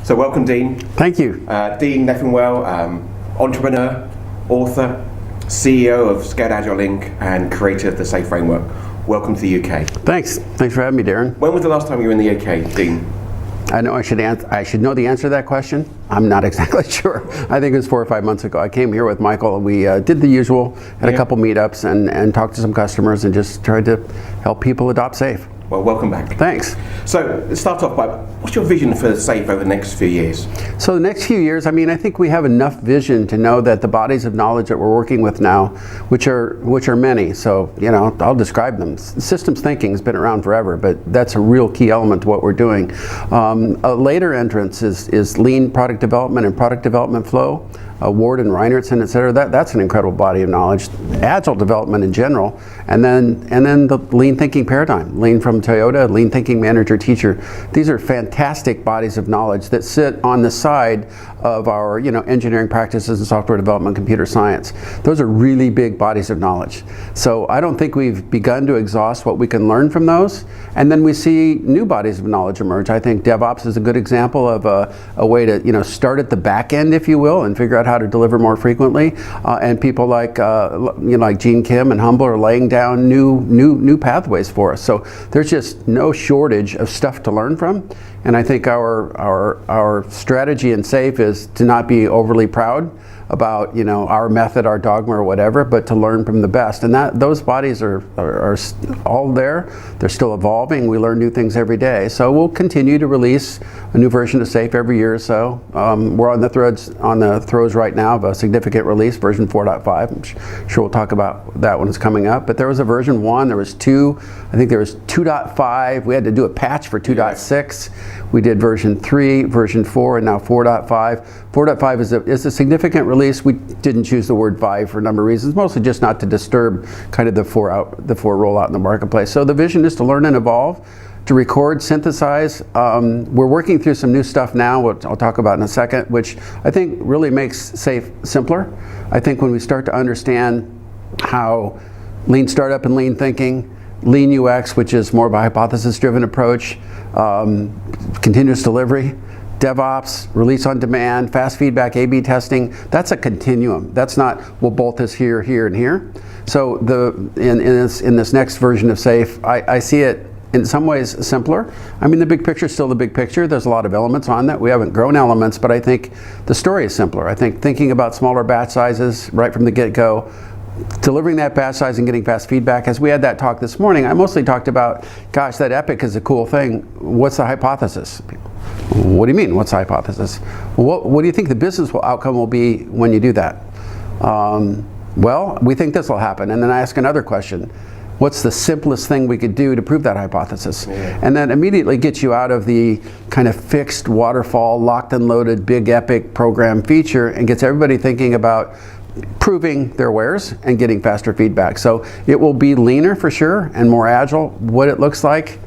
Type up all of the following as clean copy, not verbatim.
So welcome, Dean. Thank you. Dean Leffingwell, entrepreneur, author, CEO of Scaled Agile Inc. and creator of the SAFe framework. Welcome to the UK. Thanks for having me, Darren. When was the last time you were in the UK, Dean? I know I should know the answer to that question. I'm not exactly sure. I think it was 4 or 5 months ago. I came here with Michael. We did the usual, had a couple meetups and talked to some customers and just tried to help people adopt SAFe. Well, welcome back. Thanks. So let's start off by, what's your vision for SAFe over the next few years? So the next few years, I think we have enough vision to know that the bodies of knowledge that we're working with now, which are many, so I'll describe them. Systems thinking has been around forever, but that's a real key element to what we're doing. A later entrance is lean product development and product development flow. Ward and Reinertsen, et cetera, that's an incredible body of knowledge. Agile development in general, and then the lean thinking paradigm, lean from Toyota, lean thinking manager teacher. These are fantastic bodies of knowledge that sit on the side of our engineering practices and software development, computer science. Those are really big bodies of knowledge. So I don't think we've begun to exhaust what we can learn from those. And then we see new bodies of knowledge emerge. I think DevOps is a good example of a way to start at the back end, if you will, and figure out how to deliver more frequently. And people like Gene Kim and Humble are laying down new pathways for us. So there's just no shortage of stuff to learn from. And I think our strategy in SAFe is to not be overly proud about our method, our dogma, or whatever, but to learn from the best. And those bodies are all there. They're still evolving. We learn new things every day. So we'll continue to release a new version of SAFe every year or so. We're on the throes right now of a significant release, version 4.5. I'm sure we'll talk about that when it's coming up. But there was a version 1. There was 2. I think there was 2.5. We had to do a patch for 2.6. We did version 3, version 4, and now 4.5. 4.5 is a significant release. We didn't choose the word 5 for a number of reasons, mostly just not to disturb kind of the 4 rollout in the marketplace. So the vision is to learn and evolve, to record, synthesize. We're working through some new stuff now, which I'll talk about in a second, which I think really makes SAFe simpler. I think when we start to understand how lean startup and lean thinking, lean UX, which is more of a hypothesis-driven approach, continuous delivery, DevOps, release on demand, fast feedback, A/B testing, that's a continuum. That's not, we'll bolt this here, here, and here. So in this next version of SAFe, I see it in some ways simpler. The big picture is still the big picture. There's a lot of elements on that. We haven't grown elements, but I think the story is simpler. I think thinking about smaller batch sizes right from the get-go, delivering that batch size and getting fast feedback. As we had that talk this morning, I mostly talked about, gosh, that epic is a cool thing. What's the hypothesis? What do you mean, what's the hypothesis? What do you think the business outcome will be when you do that? Well, we think this will happen. And then I ask another question. What's the simplest thing we could do to prove that hypothesis? Yeah. And that immediately gets you out of the kind of fixed waterfall, locked and loaded, big epic program feature and gets everybody thinking about proving their wares and getting faster feedback. So it will be leaner for sure and more agile. What it looks like,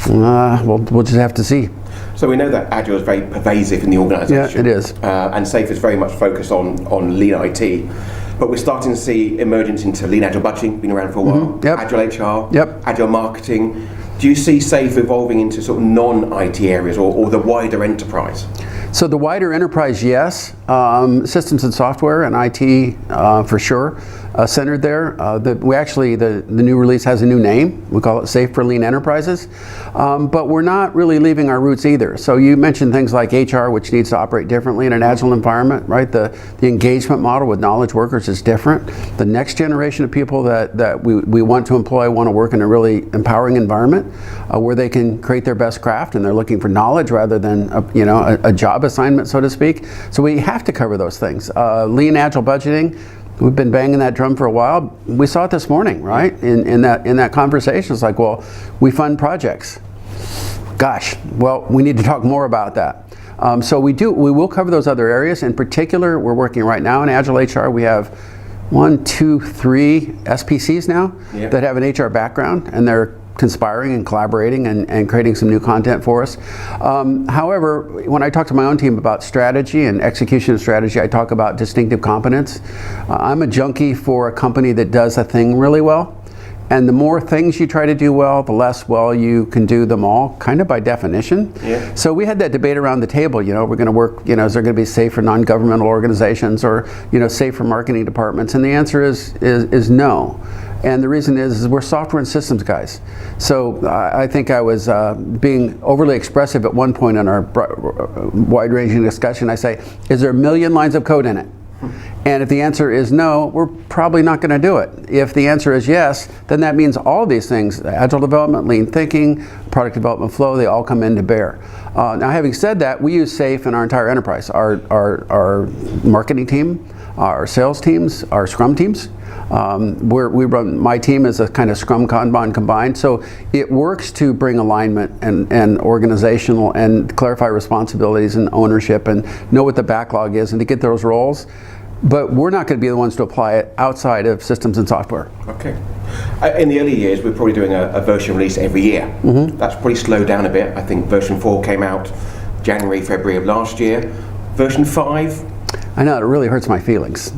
we'll just have to see. So we know that Agile is very pervasive in the organisation. Yeah, it is. And SAFe is very much focused on lean IT. But we're starting to see emergence into lean Agile budgeting, been around for a while. Mm-hmm. Yep. Agile HR, yep. Agile marketing. Do you see SAFe evolving into sort of non-IT areas or the wider enterprise? So the wider enterprise, yes. Systems and software and IT for sure centered there. The new release has a new name. We call it SAFe for Lean Enterprises. But we're not really leaving our roots either. So you mentioned things like HR, which needs to operate differently in an agile environment, right? The engagement model with knowledge workers is different. The next generation of people that we want to employ want to work in a really empowering environment where they can create their best craft and they're looking for knowledge rather than a job assignment, so to speak. So we have to cover those things. Lean Agile budgeting, we've been banging that drum for a while. We saw it this morning, right? In that conversation, it's like, well, we fund projects. Gosh, well, we need to talk more about that. So we will cover those other areas. In particular, we're working right now in Agile HR. We have 1, 2, 3 SPCs now that have an HR background, and they're conspiring and collaborating and creating some new content for us. However, when I talk to my own team about strategy and execution of strategy, I talk about distinctive competence. I'm a junkie for a company that does a thing really well. And the more things you try to do well, the less well you can do them all, kind of by definition. Yeah. So we had that debate around the table, we're going to work, is there going to be safe for non-governmental organizations or, safe for marketing departments? And the answer is no. And the reason is we're software and systems guys. So I think I was being overly expressive at one point in our wide-ranging discussion. I say, is there a million lines of code in it? And if the answer is no, we're probably not going to do it. If the answer is yes, then that means all of these things, agile development, lean thinking, product development flow, they all come into bear. Now, having said that, we use SAFe in our entire enterprise. Our marketing team, our sales teams, our Scrum teams. We run, my team is a kind of Scrum Kanban combined, so it works to bring alignment and organizational and clarify responsibilities and ownership and know what the backlog is and to get those roles. But we're not going to be the ones to apply it outside of systems and software. Okay. In the early years, we're probably doing a version release every year. Mm-hmm. That's probably slowed down a bit. I think version 4 came out January, February of last year. Version 5? I know, it really hurts my feelings.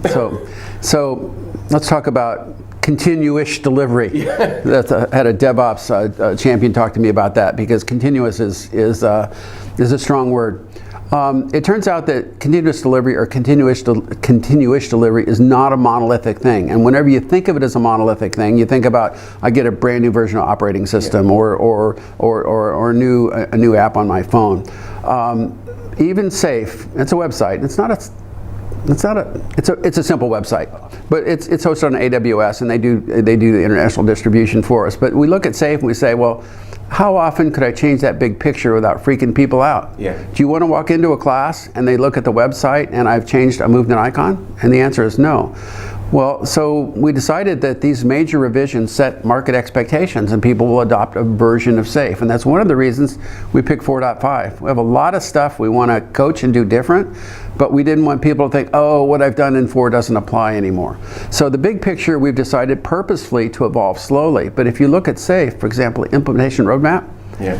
So let's talk about continuous delivery. Yeah. I had a DevOps champion talk to me about that because continuous is a strong word. It turns out that continuous delivery or continuous delivery is not a monolithic thing. And whenever you think of it as a monolithic thing, you think about, I get a brand new version of operating system or a new app on my phone. Even SAFe, it's a website. It's a simple website, but it's hosted on AWS, and they do the international distribution for us. But we look at SAFe and we say, well, how often could I change that big picture without freaking people out? Yeah. Do you want to walk into a class and they look at the website and I moved an icon? And the answer is no. Well, so we decided that these major revisions set market expectations and people will adopt a version of SAFe. And that's one of the reasons we picked 4.5. We have a lot of stuff we want to coach and do different, but we didn't want people to think, oh, what I've done in 4 doesn't apply anymore. So the big picture we've decided purposefully to evolve slowly. But if you look at SAFe, for example, implementation roadmap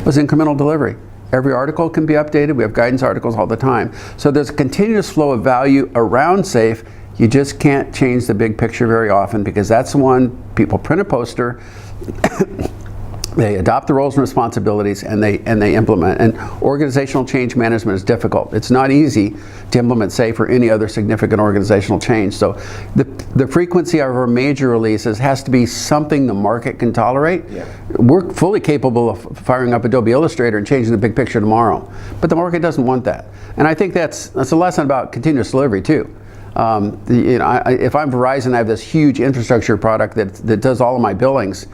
was incremental delivery. Every article can be updated. We have guidance articles all the time. So there's a continuous flow of value around SAFe. You just can't change the big picture very often because that's the one people print a poster, they adopt the roles and responsibilities, and they implement. And organizational change management is difficult. It's not easy to implement SAFe or any other significant organizational change. So the frequency of our major releases has to be something the market can tolerate. Yeah. We're fully capable of firing up Adobe Illustrator and changing the big picture tomorrow, but the market doesn't want that. And I think that's a lesson about continuous delivery too. If I'm Verizon, I have this huge infrastructure product that does all of my billings.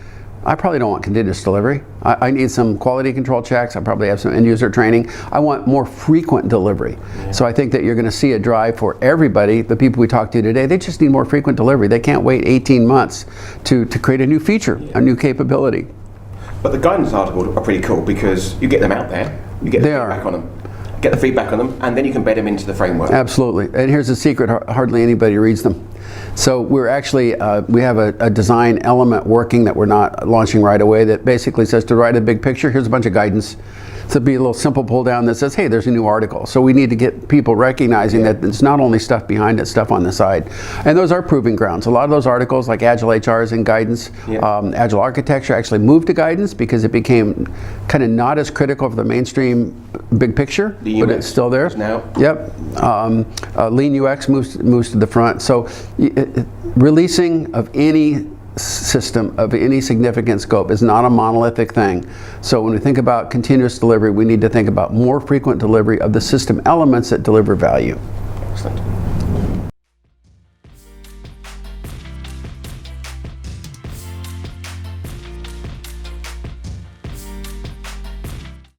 I probably don't want continuous delivery. I need some quality control checks. I probably have some end user training. I want more frequent delivery. Yeah. So I think that you're going to see a drive for everybody. The people we talked to today, they just need more frequent delivery. They can't wait 18 months to create a new feature, a new capability. But the guidance articles are pretty cool because you get them out there, you get the feedback on them. Get the feedback on them, and then you can bed them into the framework. Absolutely. And here's the secret, hardly anybody reads them. So we're actually, we have a design element working that we're not launching right away that basically says to write a big picture, here's a bunch of guidance. So it'd be a little simple pull down that says, hey, there's a new article. So we need to get people recognizing that it's not only stuff behind it, stuff on the side. And those are proving grounds. A lot of those articles like Agile HR is in guidance. Agile architecture actually moved to guidance because it became kind of not as critical for the mainstream big picture, but it's still there. Now. Yep. Lean UX moves to the front. So releasing of any system of any significant scope is not a monolithic thing. So when we think about continuous delivery, we need to think about more frequent delivery of the system elements that deliver value. Excellent.